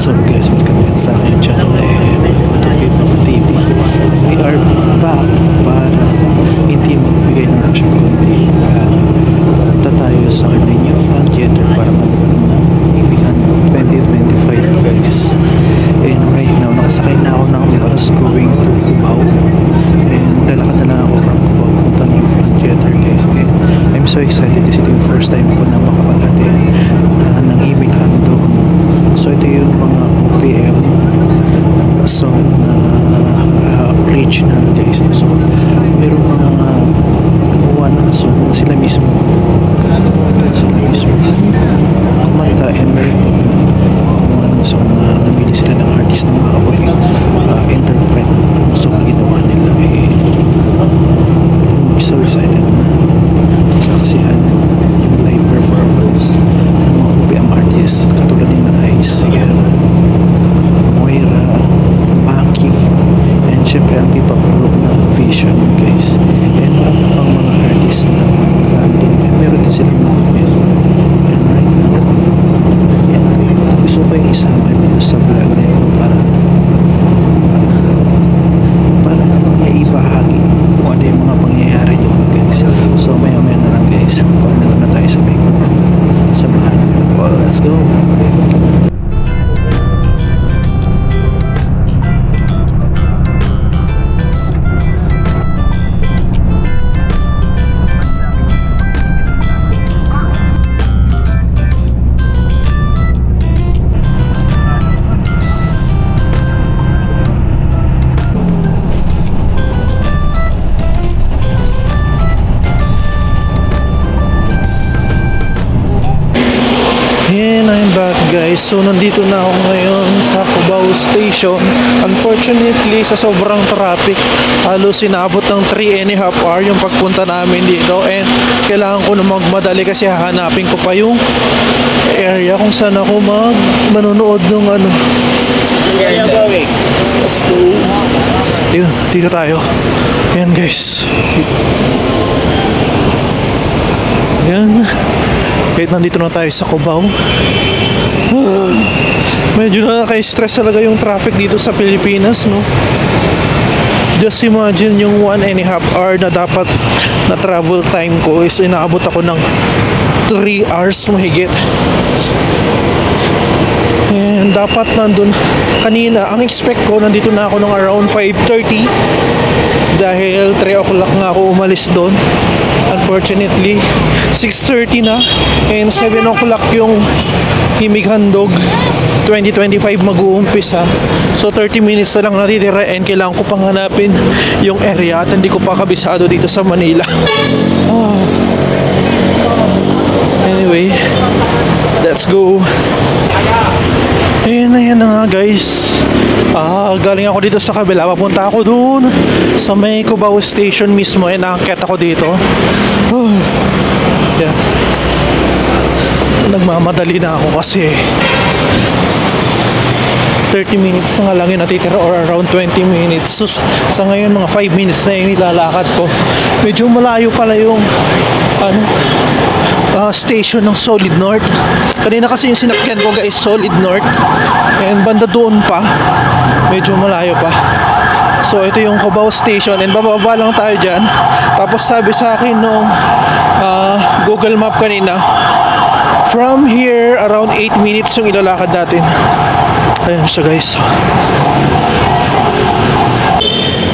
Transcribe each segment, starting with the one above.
What's up guys, welcome again sa aking channel and welcome to Pipnok TV. We are back para hindi magbigay ng reaction kundi punta tayo sa my new front theater para manood ng Ibigan 2025 guys. And right now nakasakay na ako ng bus going to Cubao and lalakad na lang ako from Cubao punta new front theater guys. And I'm so excited kasi ito yung first time ko na makapag-attend ng Ibigan doon. So ito yung mga OPM song na original guys. So meron mga gumawa ng song na sila mismo kumanta, and meron gumawa ng song na namili sila ng artist na makakapag-interpret ng song na ginawa nila. I'm so excited na saksihan yung live performance ng mga OPM artists katulad ni Ice, Sigara, Moira, Maki, and syempre ang P-pop group na Vision guys. And marami pang mga artists na meron din silang mga guest. And right now gusto ko yung isama dito sa vlog na ito para maibahagi kung ano yung mga pangyayari doon guys. So maya na lang guys, pag nandun na tayo sa may kuno, samahan nyo. Well, let's go. And I'm back guys. So nandito na ako ngayon sa Cubao Station. Unfortunately sa sobrang traffic, halos sinabot ng 3.5 hours yung pagpunta namin dito. And kailangan ko na magmadali kasi hahanapin ko pa yung area kung saan ako manonood ng ano. Let's go. Dito tayo. Ayan guys. Ayan. Kahit nandito na tayo sa Cubao, medyo nakaka-stress talaga yung traffic dito sa Pilipinas, no? Just imagine yung 1.5 hour na dapat na travel time ko is inaabot ako ng 3 hours mahigit. And dapat nandun kanina, ang expect ko nandito na ako ng around 5:30 dahil 3 o'clock nga ako umalis doon. Unfortunately 6:30 na and 7 o'clock yung Himig-Handog 2025 mag-uumpisa. So 30 minutes na lang natitira and kailangan ko pang hanapin yung area at hindi ko pa kabisado dito sa Manila. Anyway, let's go. Ayan na nga guys. Galing ako dito sa kabila, papunta ako dun sa may Cubao Station mismo and naakit ako dito. Yeah. Nagmamadali na ako kasi 30 minutes na nga lang yung natitira or around 20 minutes. So, sa ngayon mga 5 minutes na yung nilalakad ko. Medyo malayo pala yung station ng Solid North. Kanina kasi yung sinakyan ko guys, Solid North, and banda doon pa, medyo malayo pa. So ito yung Cubao Station and bababa lang tayo dyan. Tapos sabi sa akin nung Google Map kanina, from here around 8 minutes yung ilalakad natin. Ayan siya guys.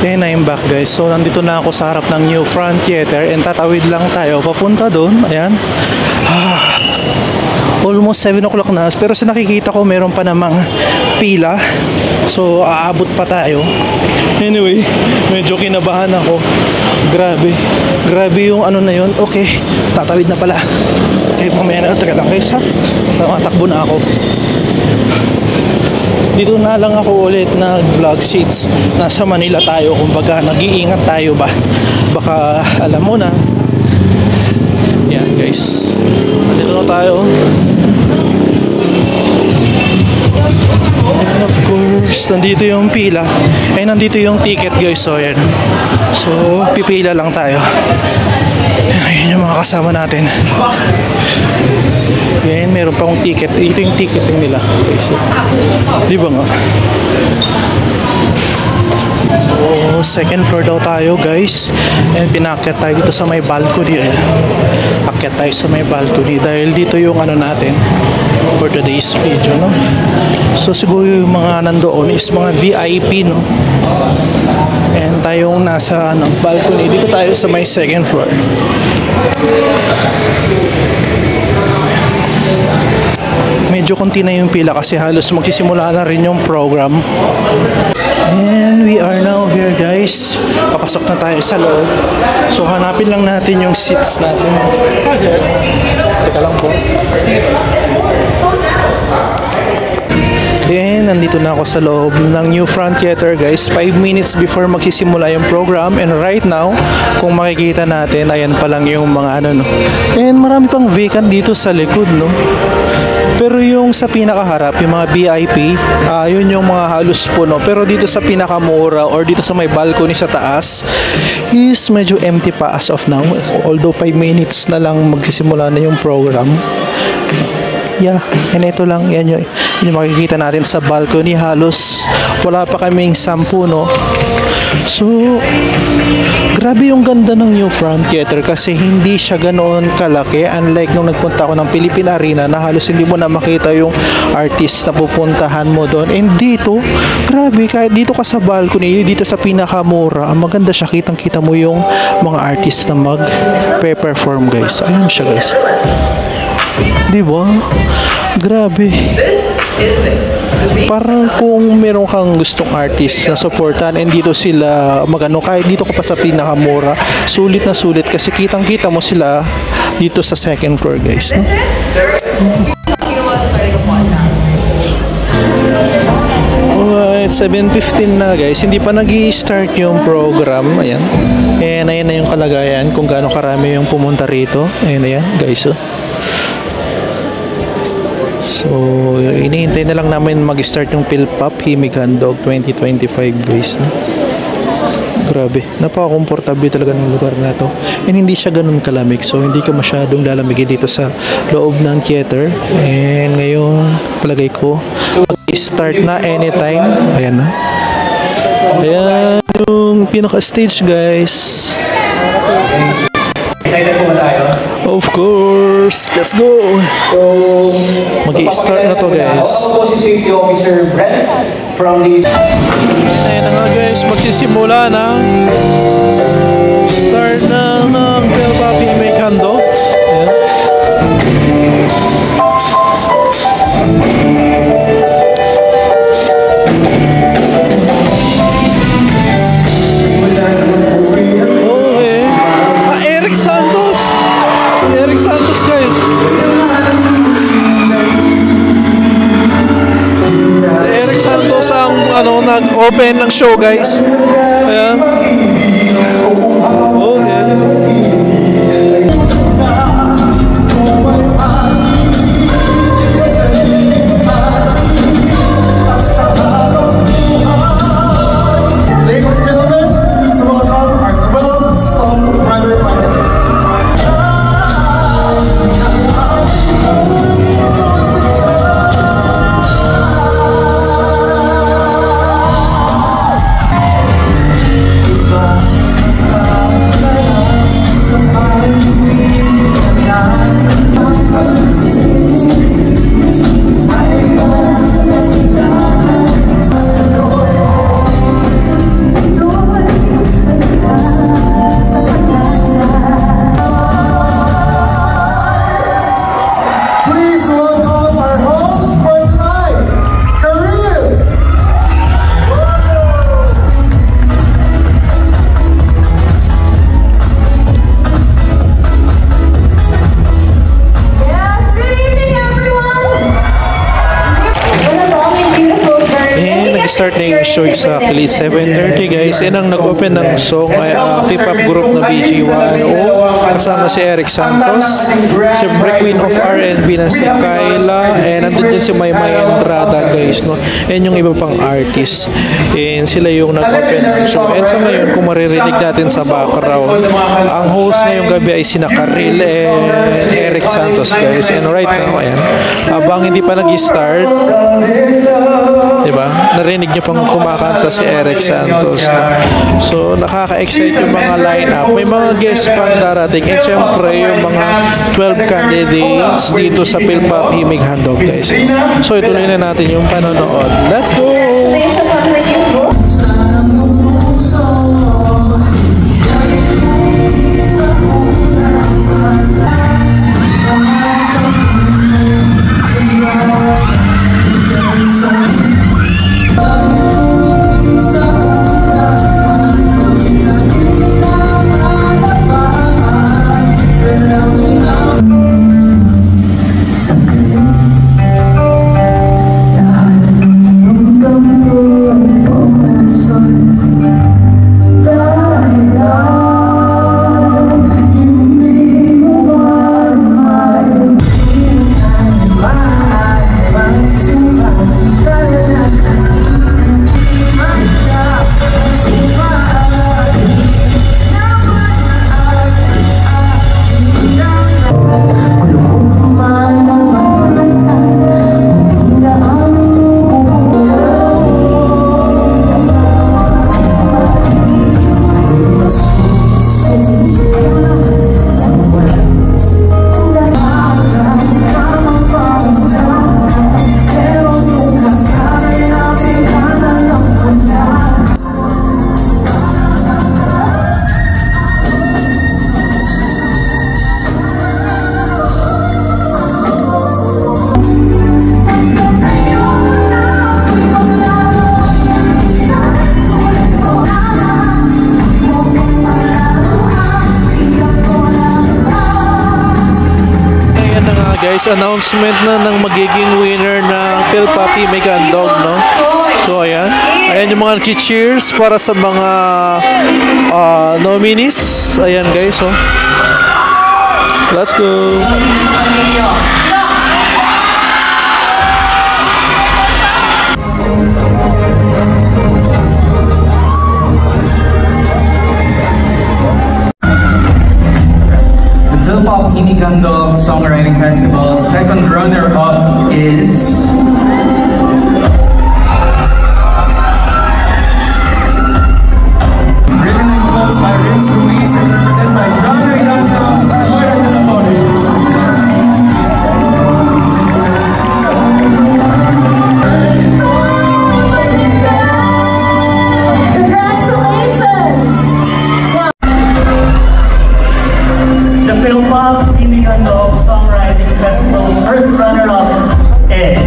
And I'm back guys. So nandito na ako sa harap ng New Front Theater and tatawid lang tayo papunta doon. Ayan. Almost 7 o'clock na, pero sa nakikita ko meron pa namang pila. So aabot pa tayo. Anyway, medyo kinabahan ako. Grabe yung ano na yun. Okay, tatawid na pala. Okay, mamaya na. Taga lang guys ha. Matakbo na ako. Dito na lang ako ulit nag-vlog since nasa Manila tayo. Kumbaga nag-iingat tayo ba? Baka alam mo na. Yan guys. Nandito na tayo. And of course, nandito yung pila. Eh, nandito yung ticket guys. So yan. So pipila lang tayo. Ayun yung mga kasama natin. Yan, meron pa akong ticket. Ito yung ticketing nila. Okay, so, di ba nga? So, second floor daw tayo, guys. And pinakyat tayo dito sa may balcony. Akyat tayo sa may balcony dahil dito yung ano natin for today's video, no? So, siguro yung mga nandoon is mga VIP, no? And tayong nasa balcony. Dito tayo sa may second floor. Medyo konti na yung pila kasi halos magsisimula na rin yung program. And we are now here, guys. Papasok na tayo sa loob. So hanapin lang natin yung seats natin. Teka lang po. And nandito na ako sa loob ng New Front Theater, guys. 5 minutes before magsisimula yung program. And right now, kung makikita natin, ayan pa lang yung mga ano, no. And marami pang vacant dito sa likod, no. Pero yung sa pinakaharap, yung mga VIP, yun yung mga halos puno. Pero dito sa pinakamura or dito sa may balcony sa taas is medyo empty pa as of now. Although 5 minutes na lang magsisimula na yung program. Yeah, and ito lang, yan yung makikita natin sa balcony. Halos wala pa kaming 10, no? So, grabe yung ganda ng New Front Theater kasi hindi siya ganoon kalaki. Unlike nung nagpunta ako ng Philippine Arena na halos hindi mo na makita yung artist na pupuntahan mo doon. And dito, grabe, kahit dito ka sa balcony, dito sa pinakamura, ang maganda siya, kitang-kita mo yung mga artist na mag-perform, guys. Ayan siya, guys. Diba? Grabe. Parang kung meron kang gustong artist na supportan and dito sila magano, kahit dito ka pa sa pinakamura, sulit na sulit kasi kitang-kita mo sila dito sa second floor, guys, no? Alright, 7:15 na, guys. Hindi pa nag-i-start yung program. Ayan. And ayan na yung kalagayan kung gaano karami yung pumunta rito. Ayan, ayan, guys, oh. So, inihintay na lang namin mag-start yung PhilPop Himig-Handog 2025, guys, no? Grabe, napaka-komportable talaga ng lugar na to. And hindi siya ganun kalamig, so hindi ka masyadong lalamigin dito sa loob ng theater. And ngayon, palagay ko, mag-start na anytime. Ayan na. Ayan yung pinaka-stage, guys. Excited po ba tayo? Of course! Let's go! So, mag-i-start na to, guys. Ako po si Safety Officer Brent from the... Ayan na nga, guys, magsisimula na. Start na ng PhilPop Himig-Handog. Ayan. Eric Santos! Eric Santos, guys! Eric Santos ang nag-open ng show, guys. Ayan. Okay. Ladies and gentlemen, please welcome our 12 songwriter finalists. mag-start na yung show exactly 7:30 guys. And ang nag-open ng song ay K-pop group na BG1O. Kasama si Eric Santos, si Queen of R&B na si Kyla, and nandun din si Maymay Entrada guys, no? And yung iba pang artist. And sila yung nag-open ng show. And sa ngayon, kung maririnig natin sa background, ang host ngayong gabi ay sina Karil and Eric Santos guys. And right now, ayan, habang hindi pa nag-start, diba? Narinig niyo pang kumakanta si Eric Santos. No? So, nakaka-excite yung mga line-up. May mga guest pang darating. And syempre, yung mga 12 candidates dito sa Philpop Himig Handog, guys. So, ituloy na natin yung panonood. Let's go! Congratulations on her new book. Guys, announcement na ng magiging winner ng Philpop Himig Handog, no? So, ayan. Ayan yung mga cheers para sa mga nominees. Ayan, guys, oh. Let's go! Philpop Himig Handog Songwriting Festival second runner-up is written and composed by Vince Ruiz and written by John Redondo. The Philpop Himig Handog Songwriting Festival first runner-up is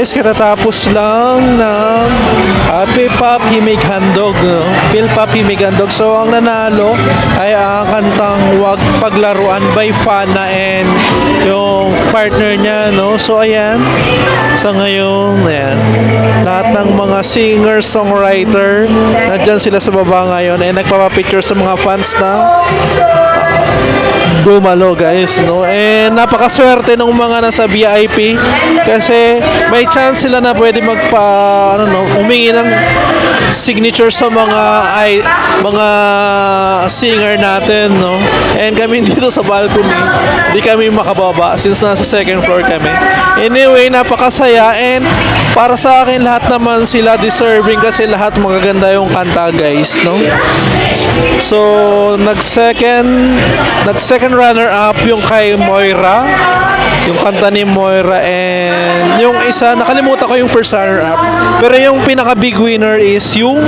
guys, katatapos lang ng P-Pop Himig Handog, no? P-Pop Himig Handog. So ang nanalo ay ang kantang Wag Paglaruan by Fana and yung partner niya, no? So ayan, sa ngayon, ayan, lahat ng mga singer, songwriter, nandyan sila sa baba ngayon and nagpapapicture sa mga fans na dumalo, guys, no? And napakaswerte ng mga nasa VIP kasi may chance sila na pwede humingi ng signature sa mga singer natin, no? And kami dito sa balcony, di kami makababa since nasa second floor kami. Anyway, napakasaya and para sa akin lahat naman sila deserving kasi lahat magaganda yung kanta, guys, no? So, nag-second runner-up yung kay Moira, yung kanta ni Moira, and yung isa, nakalimutan ko yung first runner-up. Pero yung pinaka-big winner is yung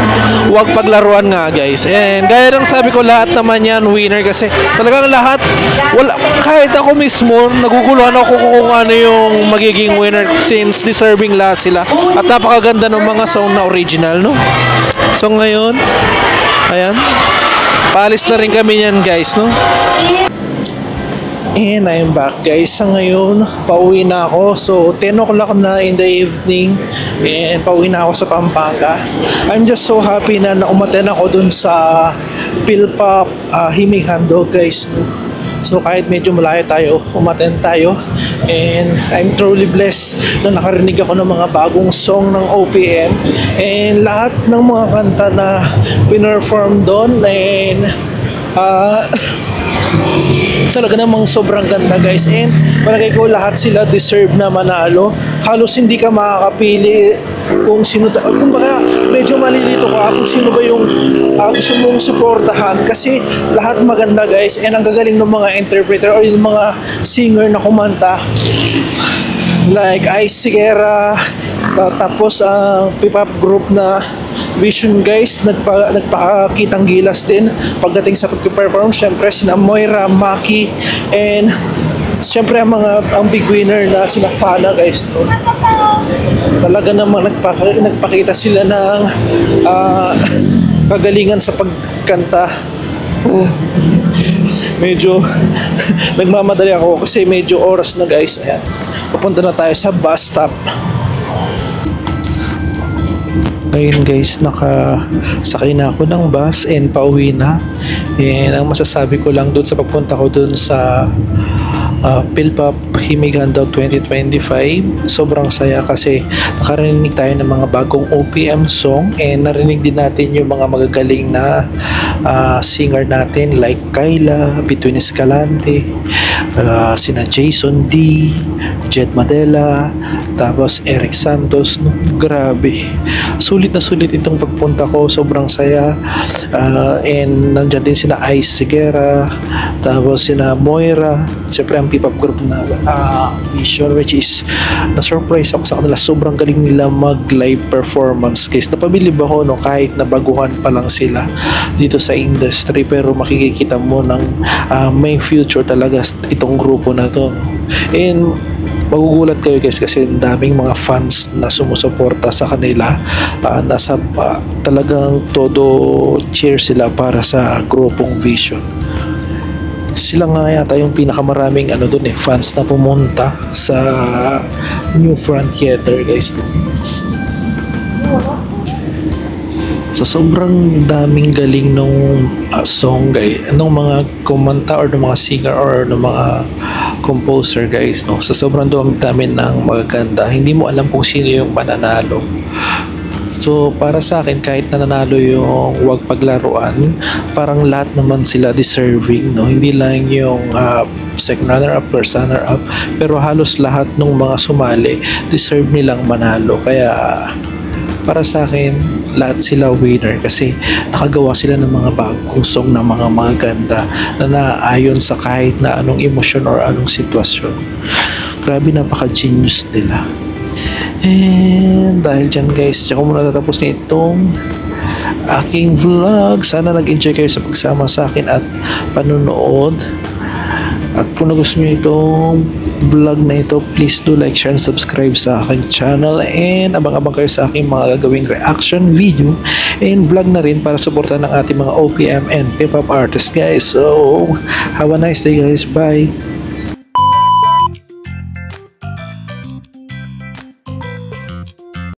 Wag Paglaruan nga, guys. And gaya ng sabi ko, lahat naman yan winner kasi talagang lahat, kahit ako mismo, naguguluhan ako kung ano yung magiging winner since deserving lahat sila. At napakaganda ng mga song na original, no? So ngayon, ayan, paalis na rin kami yan, guys, no? And I'm back, guys. Sa ngayon, pauwi na ako. So, 10 o'clock na in the evening. And pauwi na ako sa Pampanga. I'm just so happy na umaten ako dun sa P-Pop Himig Handog, guys, no? So kahit medyo malayo tayo, umaten tayo. And I'm truly blessed na nakarinig ako ng mga bagong song ng OPM. And lahat ng mga kanta na pinerform doon. And talaga namang sobrang ganda, guys. And palagay ko lahat sila deserve na manalo. Halos hindi ka makakapili kung sino, kumbaga medyo malilito ka kung sino ba yung gusto mong suportahan kasi lahat maganda, guys. And ang gagaling ng mga interpreter o yung mga singer na kumanta like Ice Sigera, tapos ang P-Pop group na Vision, guys, nagpakakitang gilas din pagdating sa pag-perform. Syempre sina Moira, Maki, and syempre ang big winner na sina Fana, guys, no? Talaga namang nagpakita sila ng kagalingan sa pagkanta. Medyo nagmamadali ako kasi medyo oras na, guys. Ayan, papunta na tayo sa bus stop. Ngayon, guys, nakasakay na ako ng bus and pauwi na. And ang masasabi ko lang dun sa pagpunta ko dun sa P-Pop Himig Handog 2025, sobrang saya kasi nakarinig tayo ng mga bagong OPM song and narinig din natin yung mga magagaling na singer natin like Kyla, Between Escalante, sina Jason D, Jed Madela, tapos Eric Santos, no? Grabe, sulit na sulit itong pagpunta ko, sobrang saya. And nandyan din sina Ice Sigera, tapos sina Moira, siyempre ang P-Pop group na Vision, which is na-surprise ako sa kanila, sobrang galing nila mag-live performance, guys. Napabilib ako, no, kahit nabaguhan pa lang sila dito sa industry, pero makikita mo ng may future talaga itong grupo na to. And magugulat kayo, guys, kasi daming mga fans na sumusuporta sa kanila. Talagang todo cheer sila para sa grupong Vision. Sila nga yata yung pinakamaraming fans na pumunta sa New Front Theater, guys. So sobrang daming galing nung song, guys, nung mga kumanta or ng mga singer or ng mga composer, guys, no? So sobrang dami ng magaganda, hindi mo alam kung sino yung mananalo. So para sa akin, kahit nanalo yung Wag Paglaruan, parang lahat naman sila deserving, no? Hindi lang yung second runner-up, first runner-up, pero halos lahat ng mga sumali deserve nilang manalo. Kaya para sa akin, lahat sila winner kasi nakagawa sila ng mga bagong song na mga maganda na naayon sa kahit na anong emosyon or anong sitwasyon. Grabe, napaka-genius nila. And dahil dyan, guys, diyan ko muna tatapos na itong aking vlog. Sana nag-enjoy kayo sa pagsama sa akin at panunood. At kung nagustuhan nyo itong vlog na ito, please do like, share, and subscribe sa aking channel, and abang-abang kayo sa aking mga gagawing reaction video and vlog na rin para suportahan ng ating mga OPM and P-pop artists, guys. So have a nice day, guys. Bye.